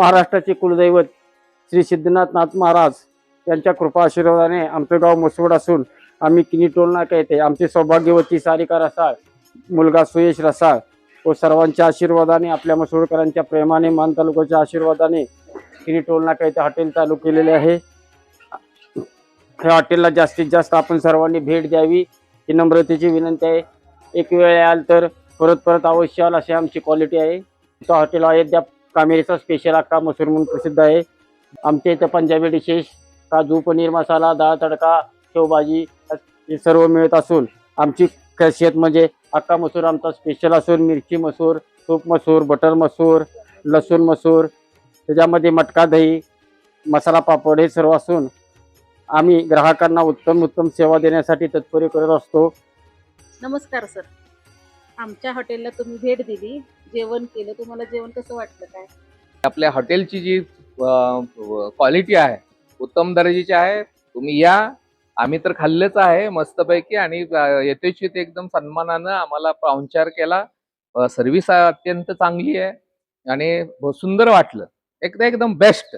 महाराष्ट्राचे कुलदैवत श्री सिद्धनाथ महाराज यांच्या कृपा आशीर्वादाने आमचं गाव मसवड असून आम्ही किनी टोल नाका येथे आमची सौभाग्यवती सारिका रसाळ, मुलगा सुयश रसाळ व सर्वांच्या आशीर्वादाने, आपल्या मसवडकरांच्या प्रेमाने, मान तालुक्याच्या आशीर्वादाने किनी टोल नाका येथे हॉटेल चालू केलेले आहे। ह्या हॉटेलला जास्तीत जास्त आपण सर्वांनी भेट द्यावी ही नम्रतेची विनंती आहे। एक वेळ याल तर परत परत अवश्य याल अशी आमची क्वालिटी आहे। तो हॉटेल अयोध्या कामेरीचा स्पेशल अख्खा मसूर म्हणून प्रसिद्ध आहे। आमच्या इथं पंजाबी डिशेस, काजू पनीर मसाला, डाळ तडका, शेवभाजी हे सर्व मिळत असून आमची खासियत म्हणजे अख्खा मसूर आमचा स्पेशल असून मिरची मसूर, तूप मसूर, बटर मसूर, लसूण मसूर, त्याच्यामध्ये मटका दही, मसाला पापड हे सर्व असून आम्ही ग्राहकांना उत्तम सेवा देण्यासाठी तत्पर करत असतो। नमस्कार सर, आमच्या हॉटेलला तुम्ही भेट दिली, जेवण केलं, तुम्हाला जेवण कसं वाटलं काय? आपल्या हॉटेलची जी क्वालिटी आहे उत्तम दर्जाची आहे। तुम्ही या, आम्ही तर खाल्लेच आहे मस्तपैकी आणि यथेचित एकदम सन्मानानं आम्हाला पाहुणचार केला। सर्व्हिस अत्यंत चांगली आहे आणि सुंदर वाटलं, एकदम बेस्ट।